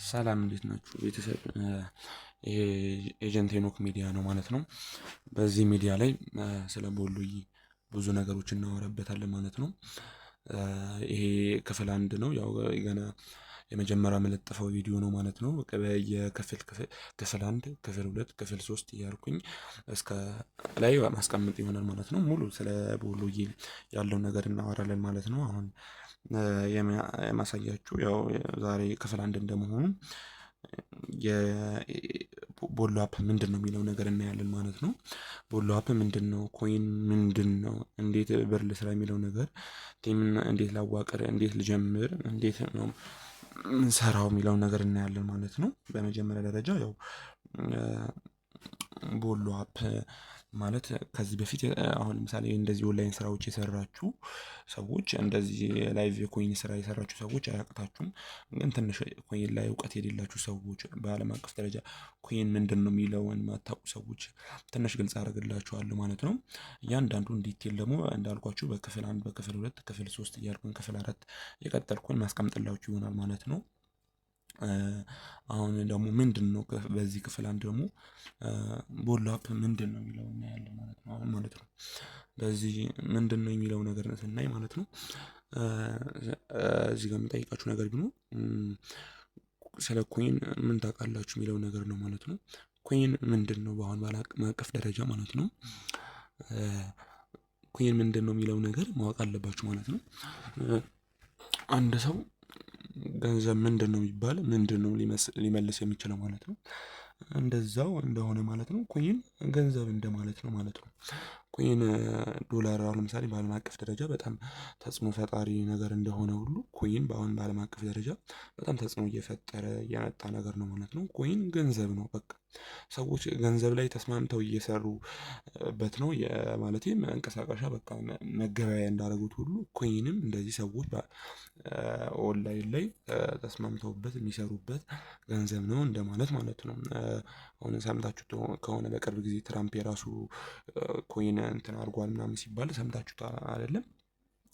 ሰላም እንዴት ናችሁ ቤተሰብ? ይሄ ኤጀንት ሄኖክ ሚዲያ ነው ማለት ነው። በዚህ ሚዲያ ላይ ስለ ቦሎዬ ብዙ ነገሮችን እናወራበታለን ማለት ነው። ይሄ ክፍል አንድ ነው። ያው ገና የመጀመሪያ መለጠፈው ቪዲዮ ነው ማለት ነው። ክፍል አንድ፣ ክፍል ሁለት፣ ክፍል ሶስት እያልኩኝ እስከ ላይ ማስቀመጥ ይሆናል ማለት ነው። ሙሉ ስለ ቦሎዬ ያለውን ነገር እናወራለን ማለት ነው። አሁን የማሳያችሁ ያው ዛሬ ክፍል አንድ እንደመሆኑ የቦሎ አፕ ምንድን ነው የሚለው ነገር እናያለን ማለት ነው። ቦሎ አፕ ምንድን ነው? ኮይን ምንድን ነው? እንዴት ብር ልስራ የሚለው ነገር፣ ቲምን እንዴት ላዋቅር፣ እንዴት ልጀምር፣ እንዴት ነው ምንሰራው የሚለውን ነገር እናያለን ማለት ነው። በመጀመሪያ ደረጃ ያው ቦሎ አፕ ማለት ከዚህ በፊት አሁን ለምሳሌ እንደዚህ ኦንላይን ስራዎች የሰራችሁ ሰዎች፣ እንደዚህ ላይቭ የኮይን ስራ የሰራችሁ ሰዎች አያቅታችሁም። ግን ትንሽ ኮይን ላይ እውቀት የሌላችሁ ሰዎች፣ በአለም አቀፍ ደረጃ ኮይን ምንድን ነው የሚለውን የማታውቁ ሰዎች ትንሽ ግልጽ አደርግላችኋለሁ ማለት ነው። እያንዳንዱን ዲቴል ደግሞ እንዳልኳችሁ በክፍል አንድ፣ በክፍል ሁለት፣ ክፍል ሶስት እያልኩኝ ክፍል አራት የቀጠልኩኝ ማስቀምጥላችሁ ይሆናል ማለት ነው። አሁን ደግሞ ምንድን ነው በዚህ ክፍል አንድ ደግሞ ቦሎ አፕ ምንድን ነው የሚለው እናያለን ማለት ነው። አሁን ማለት ነው በዚህ ምንድን ነው የሚለው ነገር ስናይ ማለት ነው እዚህ ጋር የምጠይቃችሁ ነገር ቢኖር ስለ ኮይን ምን ታውቃላችሁ የሚለው ነገር ነው ማለት ነው። ኮይን ምንድን ነው በአሁን በዓለም አቀፍ ደረጃ ማለት ነው። ኮይን ምንድን ነው የሚለው ነገር ማወቅ አለባችሁ ማለት ነው። አንድ ሰው ገንዘብ ምንድን ነው ቢባል ምንድን ነው ሊመልስ የሚችለው ማለት ነው። እንደዛው እንደሆነ ማለት ነው ኮይን ገንዘብ እንደማለት ነው ማለት ነው። ኮይን ዶላር አሁን ለምሳሌ በአለም አቀፍ ደረጃ በጣም ተጽዕኖ ፈጣሪ ነገር እንደሆነ ሁሉ ኮይን በአሁን በአለም አቀፍ ደረጃ በጣም ተጽዕኖ እየፈጠረ የመጣ ነገር ነው ማለት ነው። ኮይን ገንዘብ ነው በቃ። ሰዎች ገንዘብ ላይ ተስማምተው እየሰሩበት ነው ማለትም መንቀሳቀሻ በቃ መገበያያ እንዳደረጉት ሁሉ ኮይንም እንደዚህ ሰዎች ኦንላይን ላይ ተስማምተውበት የሚሰሩበት ገንዘብ ነው እንደማለት ማለት ነው። አሁን ሰምታችሁት ከሆነ በቅርብ ጊዜ ትራምፕ የራሱ ኮይን እንትን አድርጓል ምናምን ሲባል ሰምታችሁት አይደለም?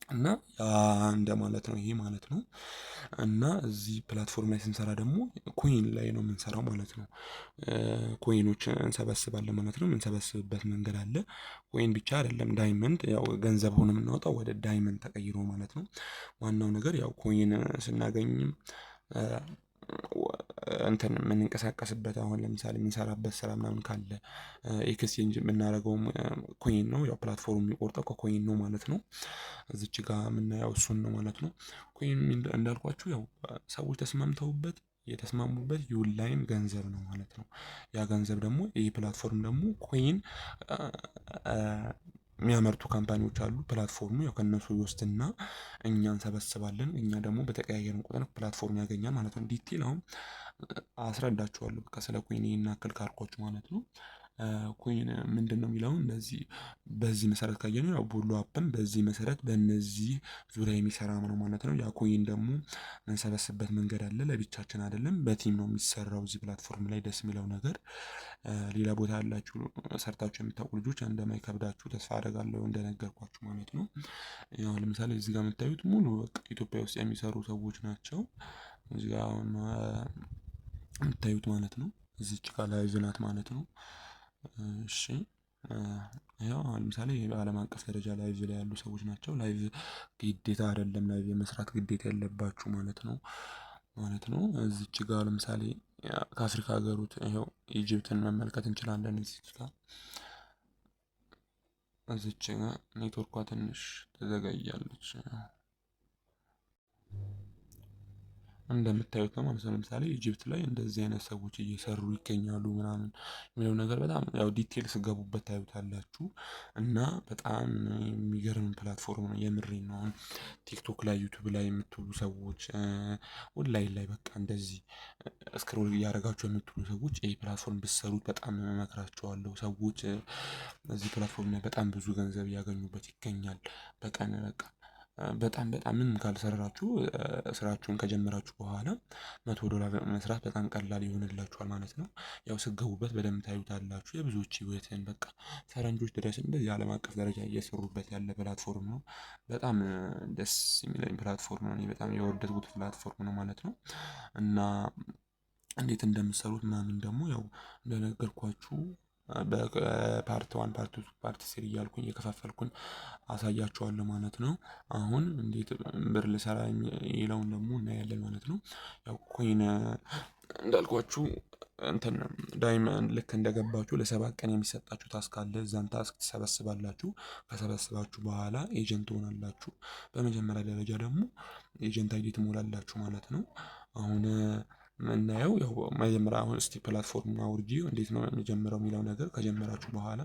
እና ያ እንደማለት ነው ይሄ ማለት ነው። እና እዚህ ፕላትፎርም ላይ ስንሰራ ደግሞ ኮይን ላይ ነው የምንሰራው ማለት ነው። ኮይኖችን እንሰበስባለን ማለት ነው። የምንሰበስብበት መንገድ አለ። ኮይን ብቻ አይደለም ዳይመንድ፣ ያው ገንዘብ ሆኖ የምናወጣው ወደ ዳይመንድ ተቀይሮ ማለት ነው። ዋናው ነገር ያው ኮይን ስናገኝም እንትን የምንንቀሳቀስበት አሁን ለምሳሌ የምንሰራበት ስራ ምናምን ካለ ኤክስቼንጅ የምናደርገውም ኮይን ነው። ያው ፕላትፎርም የሚቆርጠው ከኮይን ነው ማለት ነው። እዚች ጋር የምናየው እሱን ነው ማለት ነው። ኮይን እንዳልኳችሁ ያው ሰዎች ተስማምተውበት የተስማሙበት የኦንላይን ገንዘብ ነው ማለት ነው። ያ ገንዘብ ደግሞ ይህ ፕላትፎርም ደግሞ ኮይን የሚያመርቱ ካምፓኒዎች አሉ። ፕላትፎርሙ ያው ከእነሱ ይወስድና እኛ እንሰበስባለን። እኛ ደግሞ በተቀያየርን ቁጥር ፕላትፎርም ያገኛል ማለት ነው። ዲቴል አሁን አስረዳችኋለሁ በቃ ስለ ኮይን ይሄን ያክል ካልኳችሁ ማለት ነው። ኮይን ምንድን ነው የሚለውን እንደዚህ በዚህ መሰረት ካየነው ያው ቦሎ አፕም በዚህ መሰረት በእነዚህ ዙሪያ የሚሰራ ነው ማለት ነው። ያ ኮይን ደግሞ የምንሰበስብበት መንገድ አለ። ለብቻችን አይደለም፣ በቲም ነው የሚሰራው። እዚህ ፕላትፎርም ላይ ደስ የሚለው ነገር ሌላ ቦታ ያላችሁ ሰርታችሁ የምታውቁ ልጆች እንደማይከብዳችሁ ተስፋ አደርጋለሁ፣ እንደነገርኳችሁ ማለት ነው። ያው ለምሳሌ እዚህ ጋር የምታዩት ሙሉ በቃ ኢትዮጵያ ውስጥ የሚሰሩ ሰዎች ናቸው። እዚህ ጋር አሁን የምታዩት ማለት ነው። እዚች ጋር ላይቭ ናት ማለት ነው። እሺ ያው ለምሳሌ በአለም አቀፍ ደረጃ ላይቭ ላይ ያሉ ሰዎች ናቸው። ላይቭ ግዴታ አይደለም፣ ላይቭ የመስራት ግዴታ የለባችሁ ማለት ነው ነው። እዚች ጋር ለምሳሌ ከአፍሪካ ሀገሮች ይኸው ኢጅፕትን መመልከት እንችላለን። እዚች ጋር ኔትወርኳ ትንሽ ትዘገያለች እንደምታዩት ነው ማለት ነው። ለምሳሌ ኢጅፕት ላይ እንደዚህ አይነት ሰዎች እየሰሩ ይገኛሉ ምናምን የሚለው ነገር በጣም ያው ዲቴል ስገቡበት ታዩታላችሁ። እና በጣም የሚገርም ፕላትፎርም ነው፣ የምሬን ነው። አሁን ቲክቶክ ላይ ዩቲዩብ ላይ የምትውሉ ሰዎች፣ ኦንላይን ላይ በቃ እንደዚህ ስክሮል እያደረጋችሁ የምትውሉ ሰዎች ይህ ፕላትፎርም ብትሰሩት በጣም እመክራችኋለሁ። ሰዎች እዚህ ፕላትፎርም ላይ በጣም ብዙ ገንዘብ እያገኙበት ይገኛል በቀን በቃ በጣም ምንም ካልሰራችሁ ስራችሁን ከጀመራችሁ በኋላ $100 መስራት በጣም ቀላል ይሆንላችኋል ማለት ነው። ያው ስገቡበት በደንብ ታዩታላችሁ። የብዙዎች ህይወትን በቃ ፈረንጆች ድረስ እንደዚህ ዓለም አቀፍ ደረጃ እየሰሩበት ያለ ፕላትፎርም ነው። በጣም ደስ የሚለኝ ፕላትፎርም ነው። እኔ በጣም የወደድኩት ፕላትፎርም ነው ማለት ነው። እና እንዴት እንደምትሰሩት ምናምን ደግሞ ያው እንደነገርኳችሁ በፓርት 1 ፓርት 2 ፓርት 3 እያልኩኝ የከፋፈልኩኝ አሳያችኋለሁ ማለት ነው። አሁን እንዴት ብር ልሰራ የሚለውን ደግሞ እናያለን ማለት ነው። ያው ኮይን እንዳልኳችሁ እንትን ዳይመንድ ልክ እንደገባችሁ ለ7 ቀን የሚሰጣችሁ ታስክ አለ። እዛን ታስክ ትሰበስባላችሁ። ከሰበስባችሁ በኋላ ኤጀንት ትሆናላችሁ። በመጀመሪያ ደረጃ ደግሞ ኤጀንት አይዲ ትሞላላችሁ ማለት ነው። አሁን የምናየው ያው መጀመሪያ አሁን እስቲ ፕላትፎርም አውርጂ እንዴት ነው የሚጀምረው የሚለው ነገር ከጀመራችሁ በኋላ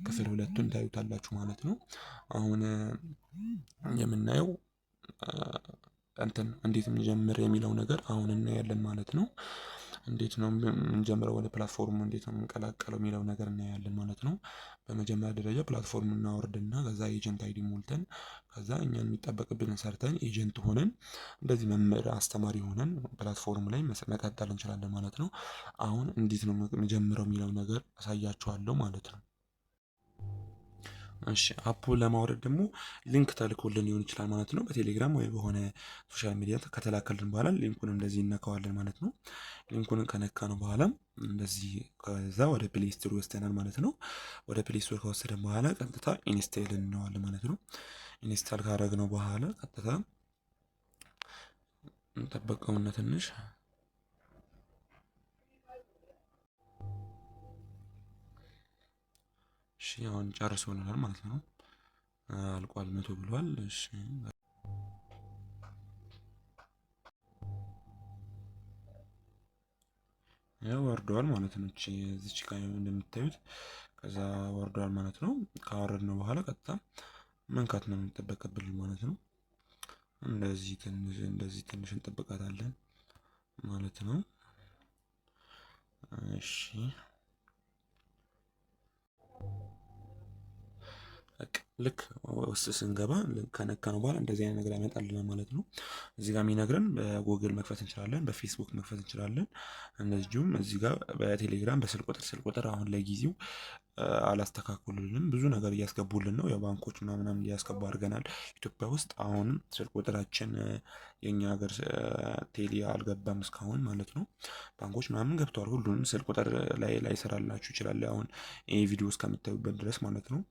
ክፍል 2ቱን ታዩታላችሁ ማለት ነው። አሁን የምናየው እንትን እንዴት እንጀምር የሚለው ነገር አሁን እናያለን ማለት ነው። እንዴት ነው የምንጀምረው ወደ ፕላትፎርሙ እንዴት ነው የምንቀላቀለው የሚለው ነገር እናያለን ማለት ነው። በመጀመሪያ ደረጃ ፕላትፎርም እናወርድና ከዛ ኤጀንት አይዲ ሞልተን ከዛ እኛን የሚጠበቅብንን ሰርተን ኤጀንት ሆነን እንደዚህ መምህር አስተማሪ ሆነን ፕላትፎርም ላይ መቀጠል እንችላለን ማለት ነው። አሁን እንዴት ነው የምጀምረው የሚለው ነገር አሳያችኋለሁ ማለት ነው። እሺ አፑ ለማውረድ ደግሞ ሊንክ ተልኮልን ሊሆን ይችላል ማለት ነው። በቴሌግራም ወይ በሆነ ሶሻል ሚዲያ ከተላከልን በኋላ ሊንኩን እንደዚህ እነካዋለን ማለት ነው። ሊንኩን ከነካነው በኋላ እንደዚህ ከዛ ወደ ፕሌይ ስቶር ይወስደናል ማለት ነው። ወደ ፕሌይ ስቶር ከወሰደን በኋላ ቀጥታ ኢንስቴል እንለዋለን ማለት ነው። ኢንስታል ካደረግነው በኋላ ቀጥታ እንጠብቀውና ትንሽ እሺ አሁን ጨርሶልናል ማለት ነው። አልቋል 100 ብሏል። እሺ ያው ወርዷል ማለት ነው። እዚች ጋር እንደምታዩት ከዛ ወርዷል ማለት ነው። ካወረድነው በኋላ ቀጥታ መንካት ነው የሚጠበቅብን ማለት ነው። እንደዚህ ትንሽ እንጠብቃታለን ማለት ነው። እሺ ልክ ውስጥ ስንገባ ከነካነው በኋላ እንደዚህ አይነት ነገር ያመጣልናል ማለት ነው። እዚህ ጋር የሚነግረን በጉግል መክፈት እንችላለን፣ በፌስቡክ መክፈት እንችላለን። እንደዚሁም እዚህ ጋር በቴሌግራም በስልክ ቁጥር አሁን ለጊዜው አላስተካክሉልንም። ብዙ ነገር እያስገቡልን ነው። የባንኮች ምናምን እያስገቡ አድርገናል ኢትዮጵያ ውስጥ። አሁንም ስልክ ቁጥራችን የኛ ሀገር ቴሌ አልገባም እስካሁን ማለት ነው። ባንኮች ምናምን ገብተዋል። ሁሉንም ስልክ ቁጥር ላይ ላይሰራላችሁ ይችላል አሁን ይህ ቪዲዮ እስከምታዩበት ድረስ ማለት ነው።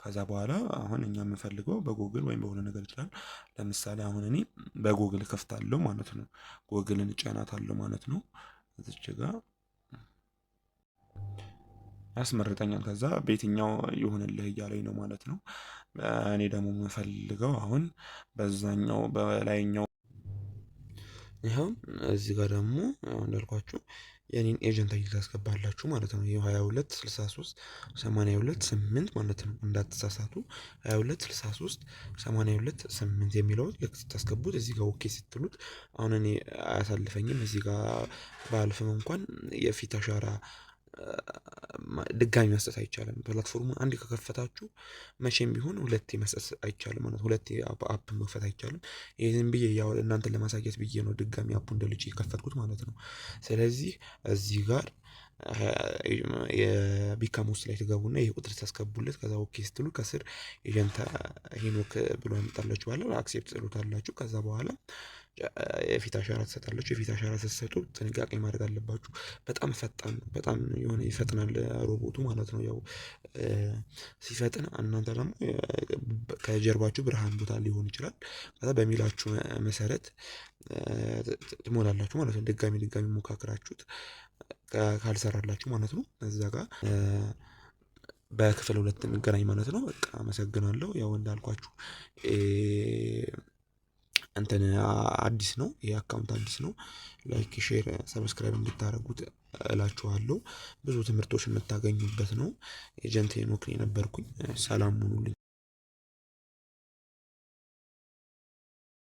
ከዛ በኋላ አሁን እኛ የምንፈልገው በጉግል ወይም በሆነ ነገር ይችላል። ለምሳሌ አሁን እኔ በጉግል ከፍታለሁ ማለት ነው። ጉግልን እጫናታለሁ ማለት ነው። እዚች ጋር ያስመርጠኛል። ከዛ በየትኛው ይሁንልህ እያለኝ ነው ማለት ነው። እኔ ደግሞ የምፈልገው አሁን በዛኛው በላይኛው ይኸው እዚህ ጋር ደግሞ እንዳልኳችሁ የኔን ኤጀንት አይዲ ታስገባላችሁ ማለት ነው። ይሄ 22 63 82 8 ማለት ነው። እንዳትሳሳቱ 22 63 82 8 የሚለው ልክ ስታስገቡት እዚህ ጋር ኦኬ ስትሉት አሁን እኔ አያሳልፈኝም። እዚህ ጋር ባልፍም እንኳን የፊት አሻራ ድጋሚ መስጠት አይቻልም። ፕላትፎርሙን አንድ ከከፈታችሁ መቼም ቢሆን ሁለቴ መስጠት አይቻልም ማለት ሁለቴ አፕ መክፈት አይቻልም። ይህን ብዬ ያው እናንተን ለማሳየት ብዬ ነው ድጋሚ አፑ እንደልጅ የከፈትኩት ማለት ነው። ስለዚህ እዚህ ጋር የቢካም ውስጥ ላይ ትገቡና ይሄ ቁጥር ታስገቡለት ከዛ ኦኬ ስትሉ ከስር ኤጀንት ሄኖክ ብሎ ያመጣላችሁ በኋላ አክሴፕት ትሉታላችሁ። ከዛ በኋላ የፊት አሻራ ትሰጣላችሁ። የፊት አሻራ ስትሰጡ ጥንቃቄ ማድረግ አለባችሁ። በጣም ፈጣን በጣም የሆነ ይፈጥናል ሮቦቱ ማለት ነው። ያው ሲፈጥን እናንተ ደግሞ ከጀርባችሁ ብርሃን ቦታ ሊሆን ይችላል። ከዛ በሚላችሁ መሰረት ትሞላላችሁ ማለት ነው። ድጋሚ ሞካክራችሁት ካልሰራላችሁ ማለት ነው። እዛ ጋር በክፍል 2 እንገናኝ ማለት ነው። በቃ አመሰግናለሁ። ያው እንዳልኳችሁ እንትን አዲስ ነው ይሄ አካውንት አዲስ ነው። ላይክ ሼር ሰብስክራይብ እንድታደርጉት እላችኋለሁ። ብዙ ትምህርቶች የምታገኙበት ነው። ኤጀንት ሄኖክ ነበርኩኝ። ሰላም ሁኑልኝ።